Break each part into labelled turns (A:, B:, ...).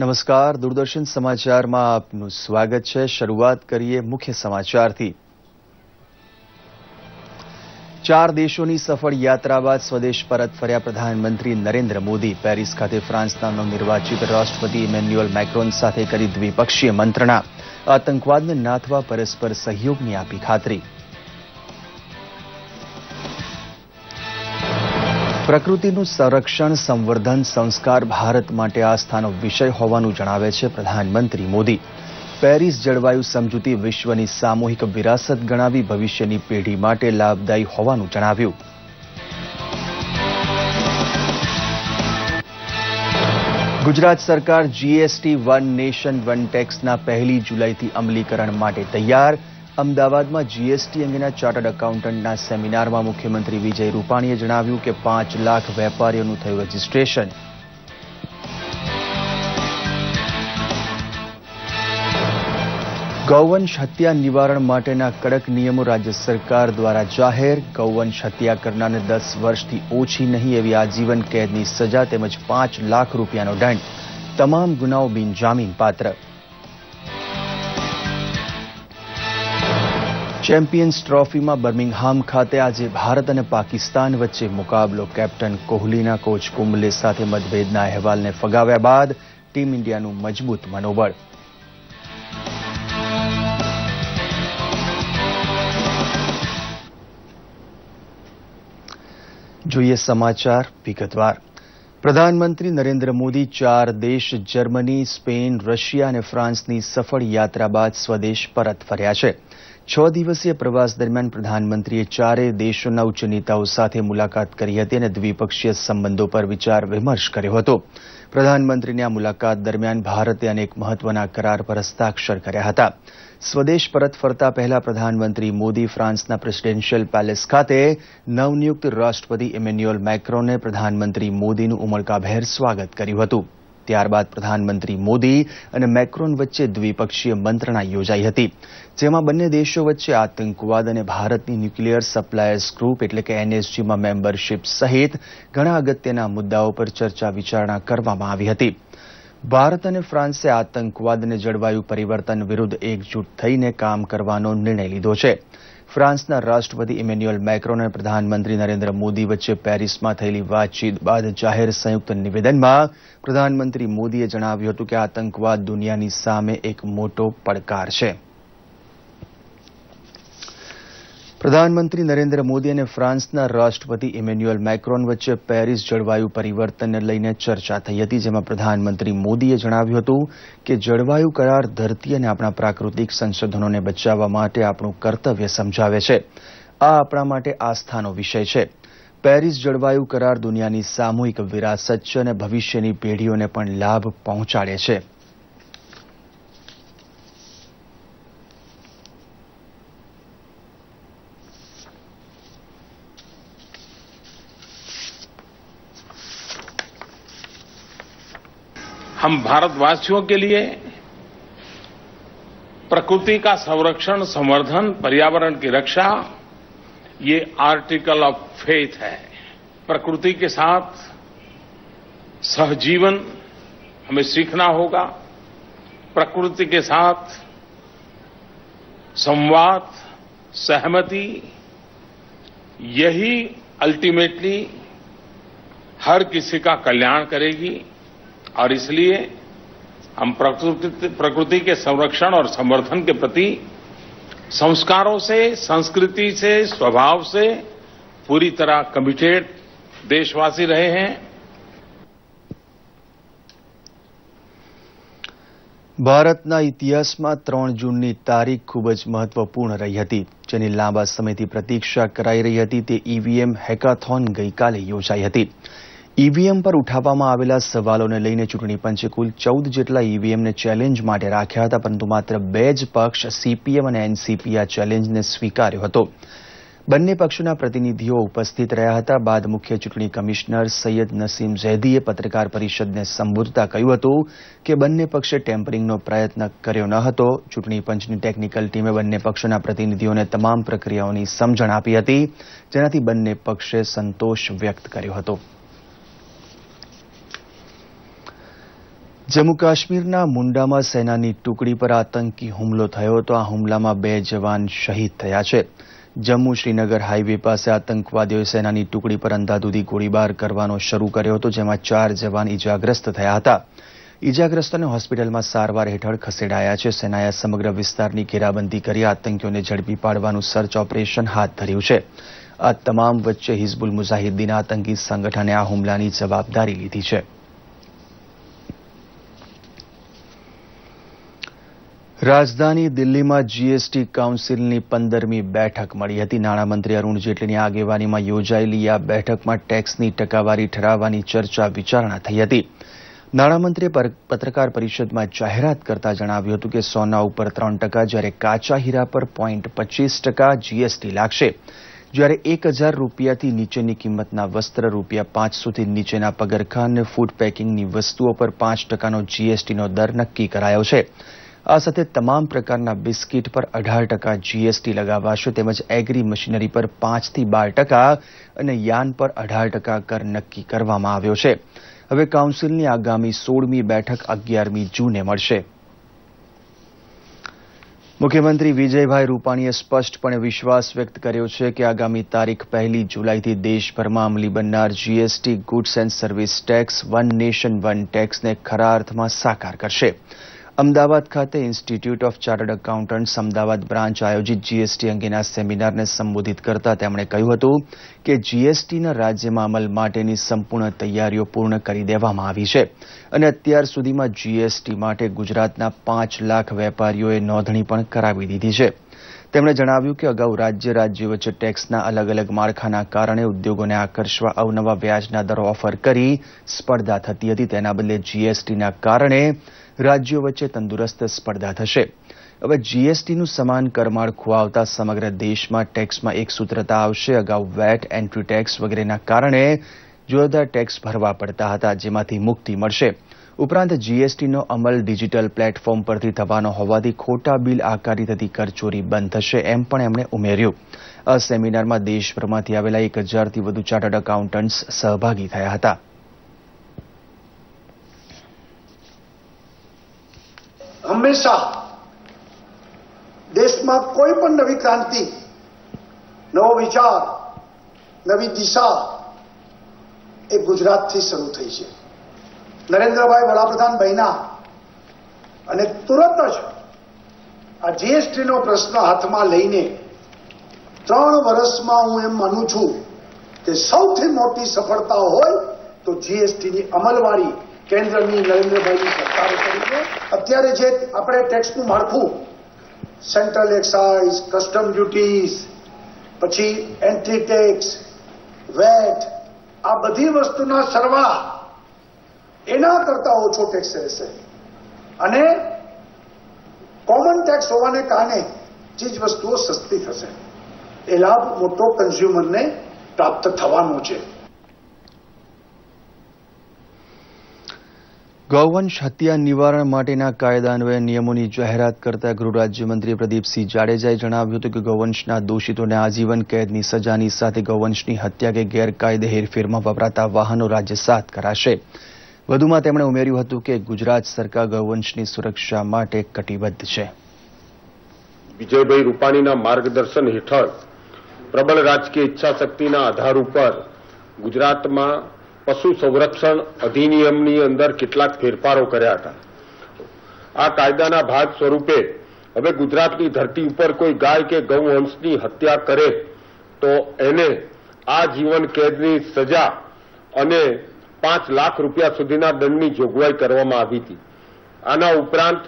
A: નમસ્કાર, દૂરદર્શન સમાચારમાં આપનું સ્વાગત છે। શરૂઆત કરીએ મુખ્ય સમાચારથી। 4 દેશોની સફળ યાત્રા બાદ સ્વદેશ પરત ફર્યા પ્રધાનમંત્રી નરેન્દ્ર મોદી પેરિસ ખાતે ફ્રાન્સના નવનિર્વાચિત રાષ્ટ્રપતિ ઇમેન્યુઅલ મેક્રોન સાથે કરી દ્વિપક્ષીય મંત્રણા। આતંકવાદને નાથવા પરસ્પર સહયોગની આપી ખાતરી। પ્રકૃતિનું સંરક્ષણ, સંવર્ધન, સંસ્કાર ભારત માટે આસ્થાનો વિષય હોવાનું જણાવે છે પ્રધાનમંત્રી મોદી। પેરિસ જળવાયુ સમજૂતી વિશ્વની સામૂહિક વિરાસત ગણાવી ભવિષ્યની પેઢી માટે લાભદાયી હોવાનું જણાવ્યું। ગુજરાત સરકાર જીએસટી વન નેશન વન ટેક્સના 1 જુલાઈથી અમલીકરણ માટે તૈયાર। અમદાવાદમાં જીએસટી અંગેના ચાર્ટર્ડ એકાઉન્ટન્ટના સેમિનારમાં મુખ્યમંત્રી વિજય રૂપાણીએ જણાવ્યું કે 5 લાખ વેપારીઓનું થયું રજીસ્ટ્રેશન। ગૌવંશ હત્યા નિવારણ માટેના કડક નિયમો રાજ્ય સરકાર દ્વારા જાહેર। ગૌવંશ હત્યા કરનારને 10 વર્ષથી ઓછી નહીં એવી આજીવન કેદની સજા તેમજ 5 લાખ રૂપિયાનો દંડ। તમામ ગુનાઓ બિનજામીન પાત્ર। ચેમ્પિયન્સ ટ્રોફીમાં બર્મિંગહામ ખાતે આજે ભારત અને પાકિસ્તાન વચ્ચે મુકાબલો। કેપ્ટન કોહલીના કોચ કુંબલે સાથે મતભેદના અહેવાલને ફગાવ્યા બાદ ટીમ ઇન્ડિયાનું મજબૂત મનોબળ। જોઈએ સમાચાર વિગતવાર। પ્રધાનમંત્રી નરેન્દ્ર મોદી 4 દેશ જર્મની, સ્પેન, રશિયા અને ફ્રાન્સની સફળ યાત્રા બાદ સ્વદેશ પરત ફર્યા છે। 6 દિવસીય પ્રવાસ દરમિયાન પ્રધાનમંત્રીએ 4 દેશોના ઉચ્ચ નેતાઓ સાથે મુલાકાત કરી હતી અને દ્વિપક્ષીય સંબંધો પર વિચાર વિમર્શ કર્યો હતો। પ્રધાનમંત્રીની આ મુલાકાત દરમિયાન ભારતે અનેક મહત્વના કરાર પર હસ્તાક્ષર કર્યા હતા। સ્વદેશ પરત ફરતા પહેલા પ્રધાનમંત્રી મોદી ફ્રાન્સના પ્રેસિડેન્શિયલ પેલેસ ખાતે નવનિયુક્ત રાષ્ટ્રપતિ ઇમેન્યુઅલ મેક્રોને પ્રધાનમંત્રી મોદીનું ઉમળકાભેર સ્વાગત કર્યું હતું। ત્યારબાદ પ્રધાનમંત્રી મોદી અને મેક્રોન વચ્ચે દ્વિપક્ષીય મંત્રણા યોજાઈ હતી, જેમાં બંને દેશો વચ્ચે આતંકવાદ અને ભારતની ન્યુક્લિયર સપ્લાયર્સ ગ્રુપ એટલે કે એનએસજીમાં મેમ્બરશિપ સહિત ઘણા અગત્યના મુદ્દાઓ પર ચર્ચા વિચારણા કરવામાં આવી હતી। ભારત અને ફ્રાન્સે આતંકવાદ અને જળવાયુ પરિવર્તન વિરુદ્ધ એકજૂટ થઈને કામ કરવાનો નિર્ણય લીધો છે। ફ્રાન્સના રાષ્ટ્રપતિ ઇમેન્યુઅલ મેક્રોન અને પ્રધાનમંત્રી નરેન્દ્ર મોદી વચ્ચે પેરિસમાં થયેલી વાતચીત બાદ જાહેર સંયુક્ત નિવેદનમાં પ્રધાનમંત્રી મોદીએ જણાવ્યું હતું કે આતંકવાદ દુનિયાની સામે એક મોટો પડકાર છે। પ્રધાનમંત્રી નરેન્દ્ર મોદી અને ફ્રાન્સના રાષ્ટ્રપતિ ઇમેન્યુઅલ મેક્રોન વચ્ચે પેરિસ જળવાયુ પરિવર્તનને લઈને ચર્ચા થઈ હતી, જેમાં પ્રધાનમંત્રી મોદીએ જણાવ્યું હતું કે જળવાયુ કરાર ધરતી અને આપણા પ્રાકૃતિક સંસાધનોને બચાવવા માટે આપણું કર્તવ્ય સમજાવે છે। આ આપણા માટે આસ્થાનો વિષય છે। પેરિસ જળવાયુ કરાર દુનિયાની સામૂહિક વિરાસત છે અને ભવિષ્યની પેઢીઓને પણ લાભ પહોંચાડે છે।
B: हम भारतवासियों के लिए प्रकृति का संरक्षण, संवर्धन, पर्यावरण की रक्षा ये आर्टिकल ऑफ फेथ है। प्रकृति के साथ सहजीवन हमें सीखना होगा। प्रकृति के साथ संवाद, सहमति यही अल्टीमेटली हर किसी का कल्याण करेगी और इसलिए हम प्रकृति के संरक्षण और संवर्धन के प्रति संस्कारों से, संस्कृति से, स्वभाव से पूरी तरह कमिटेड देशवासी रहे हैं।
A: ભારતના ઇતિહાસમાં 3 જૂનની તારીખ ખૂબ જ મહત્વપૂર્ણ રહી હતી, જેની લાંબા સમયથી પ્રતીક્ષા કરાઈ રહી હતી। તે ઈવીએમ હેકાથોન ગઈકાલે યોજાઈ હતી। ઈવીએમ પર ઉઠાવવામાં આવેલા સવાલોને લઈને ચૂંટણી પંચે કુલ 14 જેટલા ઈવીએમને ચેલેન્જ માટે રાખ્યા હતા, પરંતુ માત્ર 2 જ પક્ષ સીપીએમ અને એનસીપી આ ચેલેન્જને સ્વીકાર્યો હતો। બંને પક્ષોના પ્રતિનિધિઓ ઉપસ્થિત રહ્યા હતા। બાદ મુખ્ય ચૂંટણી કમિશનર સૈયદ નસીમ ઝૈદીએ પત્રકાર પરિષદને સંબોધતા કહ્યું હતું કે બંને પક્ષે ટેમ્પરિંગનો પ્રયત્ન કર્યો ન હતો। ચૂંટણી પંચની ટેકનિકલ ટીમે બંને પક્ષોના પ્રતિનિધિઓને તમામ પ્રક્રિયાઓની સમજણ આપી હતી, જેનાથી બંને પક્ષે સંતોષ વ્યક્ત કર્યો હતો। જમ્મુ કાશ્મીરના મુંડામાં સેનાની ટુકડી પર આતંકી હુમલો થયો હતો. આ હુમલામાં 2 જવાન શહીદ થયા છે. જમ્મુ શ્રીનગર હાઈવે પાસે આતંકવાદીઓએ સેનાની ટુકડી પર અંધાધૂંધી ગોળીબાર કરવાનો શરૂ કર્યો હતો, જેમાં 4 જવાન ઇજાગ્રસ્ત થયા હતા. ઇજાગ્રસ્તોને હોસ્પિટલમાં સારવાર હેઠળ ખસેડાયા છે. સેનાએ સમગ્ર વિસ્તારની ઘેરાબંધી કરી આતંકીઓને ઝડપી પાડવાનું સર્ચ ઓપરેશન હાથ ધર્યું છે. આ તમામ વચ્ચે હિઝબુલ મુજાહિદ્દીન આતંકી સંગઠને આ હુમલાની જવાબદારી લીધી છે. રાજધાની દિલ્હીમાં જીએસટી કાઉન્સિલની 15મી બેઠક મળી હતી. નાણામંત્રી અરુણ જેટલીની આગેવાનીમાં યોજાયેલી આ બેઠકમાં ટેક્સની ટકાવારી ઠરાવવાની ચર્ચા વિચારણા થઈ હતી. નાણામંત્રીએ પત્રકાર પરિષદમાં જાહેરાત કરતા જણાવ્યું હતું કે સોના ઉપર 3%, જ્યારે કાચા હીરા પર 0.25% જીએસટી લાગશે. જ્યારે 1000 રૂપિયાથી નીચેની કિંમતના વસ્ત્ર, ₹500થી નીચેના પગરખાં અને ફૂડ પેકિંગની વસ્તુઓ પર 5%નો જીએસટીનો દર નક્કી કરાયો છે. આ સાથે તમામ પ્રકારના બિસ્કીટ પર 18% જીએસટી લગાવાશે, તેમજ એગ્રી મશીનરી પર 5 થી 12% અને યાન પર 18% કર નક્કી કરવામાં આવ્યો છે. હવે કાઉન્સિલની આગામી 16મી બેઠક 11મી જૂને મળશે. મુખ્યમંત્રી વિજયભાઈ રૂપાણીએ સ્પષ્ટપણે વિશ્વાસ વ્યક્ત કર્યો છે કે આગામી તારીખ 1 જુલાઈથી દેશભરમાં અમલી બનનાર GST goods and service tax one nation one ટેક્સને ખરા અર્થમાં સાકાર કરશે. અમદાવાદ ખાતે institute of chartered accountants Ahmedabad branch આયોજિત જીએસટી અંગેના સેમિનારને સંબોધિત કરતા તેમણે કહ્યું હતું કે જીએસટીના રાજ્યમાં અમલ માટેની સંપૂર્ણ તૈયારીઓ પૂર્ણ કરી દેવામાં આવી છે અને અત્યાર સુધીમાં જીએસટી માટે ગુજરાતના 5 લાખ વેપારીઓએ નોંધણી પણ કરાવી દીધી છે. તેમણે જણાવ્યું કે અગાઉ રાજ્યો વચ્ચે ટેક્સના અલગ અલગ માળખાના કારણે ઉદ્યોગોને આકર્ષવા અવનવા વ્યાજના દરો ઓફર કરી સ્પર્ધા થતી હતી. તેના બદલે જીએસટીના કારણે રાજ્યો વચ્ચે તંદુરસ્ત સ્પર્ધા થશે. હવે જીએસટીનું સમાન કરમાળખું આવતા સમગ્ર દેશમાં ટેક્સમાં એક સૂત્રતા આવશે. અગાઉ વેટ, એન્ટ્રી ટેક્સ વગેરેના કારણે જુદા ટેક્સ ભરવા પડતા હતા, જેમાંથી મુક્તિ મળશે. ઉપરાંત જીએસટીનો અમલ ડિજિટલ પ્લેટફોર્મ પરથી થવાનો હોવાથી ખોટા બિલ આકારી થતી કરચોરી બંધ થશે, એમ પણ એમણે ઉમેર્યું. આ સેમિનારમાં દેશભરમાંથી આવેલા 1000થી વધુ ચાર્ટર્ડ એકાઉન્ટન્ટ્સ સહભાગી થયા હતા.
C: હંમેશા દેશમાં કોઈ પણ નવી ક્રાંતિ, નવો વિચાર, નવી દિશા એ ગુજરાતથી શરૂ થઈ છે. નરેન્દ્રભાઈ વડાપ્રધાન બન્યા અને તુરંત જ આ જીએસટીનો પ્રશ્ન હાથમાં લઈને 3 વર્ષમાં હું એમ માનું છું કે સૌથી મોટી સફળતા હોય તો જીએસટીની અમલવારી કેન્દ્રની નરેન્દ્રભાઈની સરકારે કરી છે. અત્યારે જે આપણે ટેક્સનું માળખું, સેન્ટ્રલ એક્સાઇઝ, કસ્ટમ ડ્યુટીઝ, પછી એન્ટ્રી ટેક્સ, વેટ, આ બધી વસ્તુના સરવાળા એના કરતા ઓછો ટેક્સ રહેશે અને કોમન ટેક્સ હોવાને કારણે ચીજ વસ્તુઓ સસ્તી થશે. એ લાભ મોટો કન્ઝ્યુમરને પ્રાપ્ત થવાનો છે.
A: ગૌવંશ હત્યા નિવારણ માટેના કાયદા અન્વયે નિયમોની જાહેરાત કરતા ગૃહ રાજ્યમંત્રી પ્રદીપસિંહ જાડેજાએ જણાવ્યું હતું કે ગૌવંશના દોષિતોને આજીવન કેદની સજાની સાથે ગૌવંશની હત્યા કે ગેરકાયદે હેરફેરમાં વપરાતા વાહનો રાજ્યસાત કરાશે. વધુમાં તેમણે ઉમેર્યું હતું કે ગુજરાત સરકાર ગૌવંશની સુરક્ષા માટે કટિબદ્ધ છે.
D: વિજયભાઈ રૂપાણીના માર્ગદર્શન હેઠળ પ્રબળ રાજકીય ઈચ્છાશક્તિના આધાર ઉપર ગુજરાતમાં પશુ સંરક્ષણ અધિનિયમની અંદર કેટલાક ફેરફારો કર્યા હતા. આ કાયદાના ભાગ સ્વરૂપે હવે ગુજરાતની ધરતી ઉપર કોઈ ગાય કે ગૌવંશની હત્યા કરે તો એને આજીવન કેદની સજા અને 5 લાખ રૂપિયા સુધીના દંડની જોગવાઈ કરવામાં આવી હતી. આના ઉપરાંત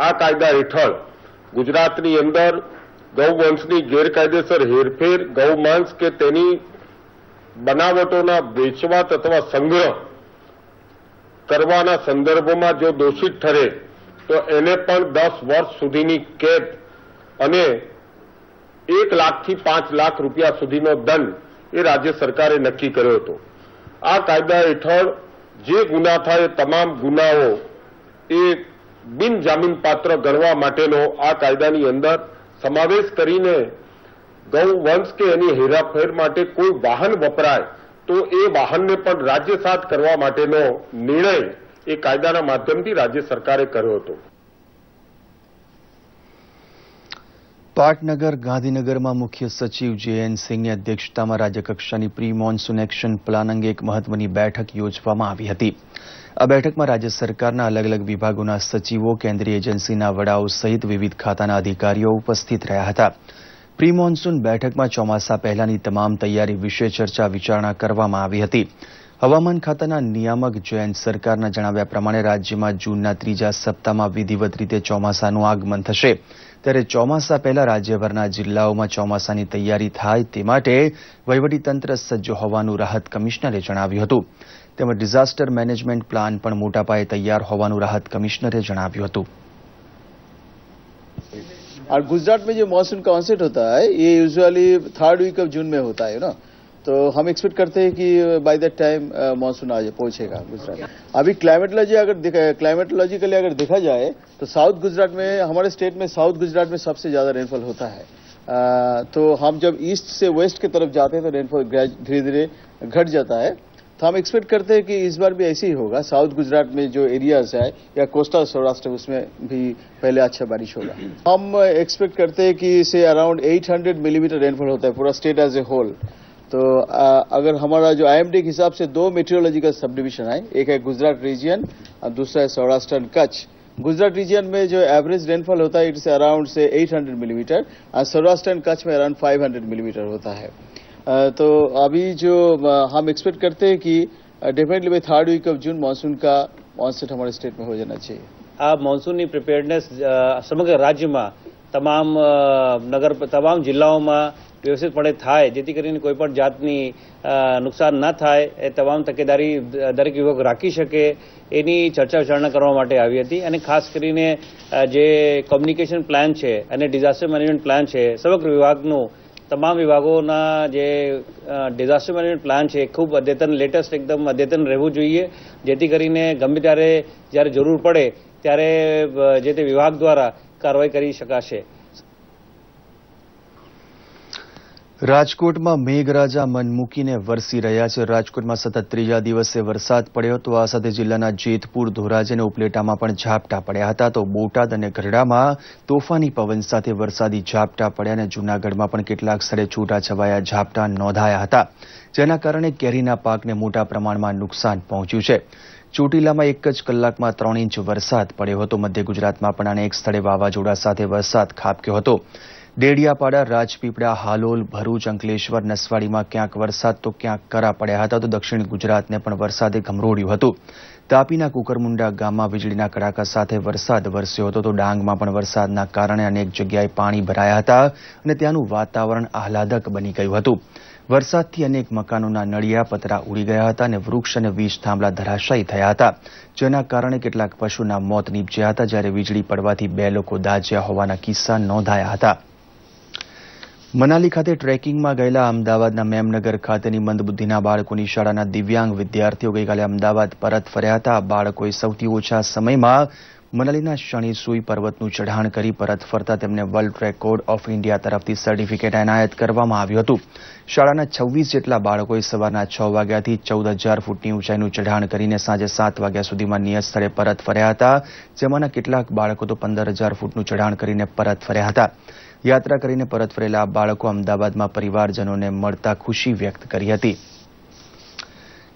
D: આ કાયદા હેઠળ ગુજરાતની અંદર ગૌવંશની ગેરકાયદેસર હેરફેર, ગૌમાંસ કે તેની બનાવટોના વેચવાટ અથવા સંગ્રહ કરવાના સંદર્ભમાં જો દોષિત ઠરે તો એને પણ 10 વર્ષ સુધીની કેદ અને 1 લાખથી 5 લાખ રૂપિયા સુધીનો દંડ એ રાજ્ય સરકારે નક્કી કર્યો હતો. આ કાયદા હેઠળ જે ગુના થાય તમામ ગુનાઓ એ બિનજામીનપાત્ર ગણવા માટેનો આ કાયદાની અંદર સમાવેશ કરીને ગૌવંશ કે એની હેરાફેર માટે કોઈ વાહન વપરાય તો એ વાહનને પણ રાજ્યસાત કરવા માટેનો નિર્ણય એ કાયદાના માધ્યમથી રાજ્ય સરકારે કર્યો હતો.
A: પાટનગર ગાંધીનગરમાં મુખ્ય સચિવ જે.એન. સિંહની અધ્યક્ષતામાં રાજ્યકક્ષાની પ્રી મોન્સૂન એક્શન પ્લાન અંગે એક મહત્વની બેઠક યોજવામાં આવી હતી. આ બેઠકમાં રાજ્ય સરકારના અલગ અલગ વિભાગોના સચિવો, કેન્દ્રીય એજન્સીના વડાઓ સહિત વિવિધ ખાતાના અધિકારીઓ ઉપસ્થિત રહ્યા હતા. પ્રી મોન્સૂન બેઠકમાં ચોમાસા પહેલાની તમામ તૈયારી વિશે ચર્ચા વિચારણા કરવામાં આવી હતી. હવામાન ખાતાના નિયામક જયંત સરકારના જણાવ્યા પ્રમાણે રાજ્યમાં જૂનના ત્રીજા સપ્તાહમાં વિધિવત રીતે ચોમાસાનું આગમન થશે. ત્યારે ચોમાસા પહેલા રાજ્યભરના જિલ્લાઓમાં ચોમાસાની તૈયારી થાય તે માટે વહીવટીતંત્ર સજ્જ હોવાનું રાહત કમિશનરે જણાવ્યું હતું. તેમજ ડિઝાસ્ટર મેનેજમેન્ટ પ્લાન પણ મોટા પાયે તૈયાર હોવાનું રાહત કમિશનરે જણાવ્યું હતું.
E: और गुजरात में जो मानसून का ऑनसेट होता है ये यूजुअली 3rd वीक ऑफ जून में होता है ना, तो हम एक्सपेक्ट करते हैं कि बाय दैट टाइम मानसून आ पहुंचेगा गुजरात. अभी क्लाइमेटोलॉजिकली अगर देखा जाए तो साउथ गुजरात में, हमारे स्टेट में साउथ गुजरात में सबसे ज्यादा रेनफॉल होता है. तो हम जब ईस्ट से वेस्ट की तरफ जाते हैं तो रेनफॉल धीरे धीरे घट जाता है. तो हम एक्सपेक्ट करते हैं कि इस बार भी ऐसे ही होगा. साउथ गुजरात में जो एरियाज है या कोस्टल सौराष्ट्र उसमें भी पहले अच्छा बारिश होगा. हम एक्सपेक्ट करते हैं कि इसे अराउंड 800 मिलीमीटर रेनफॉल होता है पूरा स्टेट एज ए होल. तो अगर हमारा जो IMD के हिसाब से 2 मेट्रोलॉजिकल सब डिविजन है, एक है गुजरात रीजन और दूसरा है सौराष्ट्र एंड कच्छ. गुजरात रीजन में जो एवरेज रेनफॉल होता है इट्स अराउंड से 800 मिलीमीटर और सौराष्ट्र एंड कच्छ में अराउंड 500 मिलीमीटर होता है. तो अभी जो हम एक्सपेक्ट करते हैं कि definitely by 3rd week of June monsoon का ऑनसेट हमारे स्टेट में हो जाना चाहिए.
F: આ માનસૂનની પ્રિપેરનેસ સમગ્ર રાજ્યમાં તમામ જિલ્લાઓમાં વ્યવસ્થિતપણે થાય જેથી કરીને કોઈપણ જાતની નુકસાન ન થાય એ તમામ તકેદારી દરેક વિભાગ રાખી શકે એની ચર્ચા વિચારણા કરવા માટે આવી હતી. અને ખાસ કરીને જે કોમ્યુનિકેશન પ્લાન છે અને ડિઝાસ્ટર મેનેજમેન્ટ પ્લાન છે, સમગ્ર વિભાગનું તમામ વિભાગોના જે ડિઝાસ્ટર મેનેજમેન્ટ પ્લાન છે ખૂબ અદ્યતન, લેટેસ્ટ એકદમ અદ્યતન રહેવું જોઈએ જેથી કરીને ગમે ત્યારે જ્યારે જરૂર પડે ત્યારે જે તે વિભાગ દ્વારા કાર્યવાહી કરી શકાશે.
A: રાજકોટમાં મેઘરાજા મન મૂકીને વરસી રહ્યા છે. રાજકોટમાં સતત ત્રીજા દિવસે વરસાદ પડ્યો હતો. આ સાથે જિલ્લાના જેતપુર, ધોરાજી અને ઉપલેટામાં પણ ઝાપટા પડ્યા હતા. તો બોટાદ અને ગઢડામાં તોફાની પવન સાથે વરસાદી ઝાપટા પડ્યા અને જૂનાગઢમાં પણ કેટલાક સ્થળે છૂટાછવાયા ઝાપટા નોંધાયા હતા, જેના કારણે કેરીના પાકને મોટા પ્રમાણમાં નુકસાન પહોંચ્યું છે. ચોટીલામાં એક જ કલાકમાં 3 ઇંચ વરસાદ પડ્યો હતો. મધ્ય ગુજરાતમાં પણ અનેક સ્થળે વાવાઝોડા સાથે વરસાદ ખાબક્યો હતો. ડેડિયાપાડા, રાજપીપળા, હાલોલ, ભરૂચ, અંકલેશ્વર, નસવાડીમાં ક્યાંક વરસાદ તો ક્યાંક કરા પડ્યા હતા. તો દક્ષિણ ગુજરાતને પણ વરસાદે ગમરોડ્યું હતું. તાપીના કુકરમુંડા ગામમાં વીજળીના કડાકા સાથે વરસાદ વરસ્યો હતો. તો ડાંગમાં પણ વરસાદના કારણે અનેક જગ્યાએ પાણી ભરાયા હતા અને ત્યાંનું વાતાવરણ આહલાદક બની ગયું હતું. વરસાદથી અનેક મકાનોના નળિયા પતરા ઉડી ગયા હતા અને વૃક્ષ અને વીજ થાંભલા ધરાશાયી થયા હતા, જેના કારણે કેટલાક પશુના મોત નીપજ્યા હતા, જ્યારે વીજળી પડવાથી 2 લોકો દાઝ્યા હોવાના કિસ્સા નોંધાયા હતા. મનાલી ખાતે ટ્રેકિંગમાં ગયેલા અમદાવાદના મેમનગર ખાતેની મંદબુદ્ધિના બાળકોની શાળાના દિવ્યાંગ વિદ્યાર્થીઓ ગઈકાલે અમદાવાદ પરત ફર્યા હતા. બાળકોએ સૌથી ઓછા સમયમાં મનાલીના શનિસુઈ પર્વતનું ચઢાણ કરી પરત ફરતા તેમને વર્લ્ડ રેકોર્ડ ઓફ ઇન્ડિયા તરફથી સર્ટિફિકેટ એનાયત કરવામાં આવ્યું હતું. શાળાના 26 જેટલા બાળકોએ સવારના 6 વાગ્યાથી 14,000 ફૂટની ઊંચાઈનું ચઢાણ કરીને સાંજે 7 વાગ્યા સુધીમાં નિયત સ્થળે પરત ફર્યા હતા, જેમાંના કેટલાક બાળકો તો 15,000 ફૂટનું ચઢાણ કરીને પરત ફર્યા હતા. યાત્રા કરીને પરત ફરેલા બાળકો અમદાવાદમાં પરિવારજનોને મળતા ખુશી વ્યક્ત કરી હતી.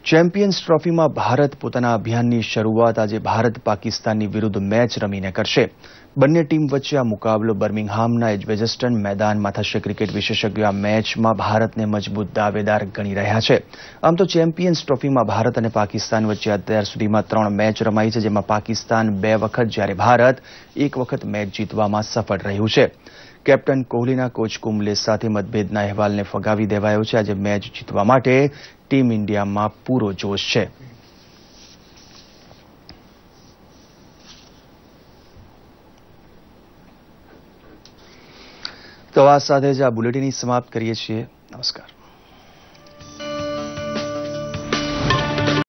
A: ચેમ્પિયન્સ ટ્રોફીમાં ભારત પોતાના અભિયાનની શરૂઆત આજે ભારત પાકિસ્તાનની વિરુદ્ધ મેચ રમીને કરશે. બંને ટીમ વચ્ચે આ મુકાબલો બર્મિંગહામના એજબેસ્ટન મેદાનમાં થશે. ક્રિકેટ વિશેષજ્ઞો આ મેચમાં ભારતને મજબૂત દાવેદાર ગણી રહ્યા છે. આમ તો ચેમ્પિયન્સ ટ્રોફીમાં ભારત અને પાકિસ્તાન વચ્ચે અત્યાર સુધીમાં 3 મેચ રમાઈ છે, જેમાં પાકિસ્તાન 2 વખત જ્યારે ભારત 1 વખત મેચ જીતવામાં સફળ રહ્યું છે. કેપ્ટન કોહલીના કોચ કુંબલે સાથે મતભેદના અહેવાલને ફગાવી દેવાયો છે. આજે મેચ જીતવા માટે ટીમ ઇન્ડિયામાં પૂરો જોશ છે. તો આ સાથે જ આ બુલેટિન સમાપ્ત કરીએ છીએ. નમસ્કાર.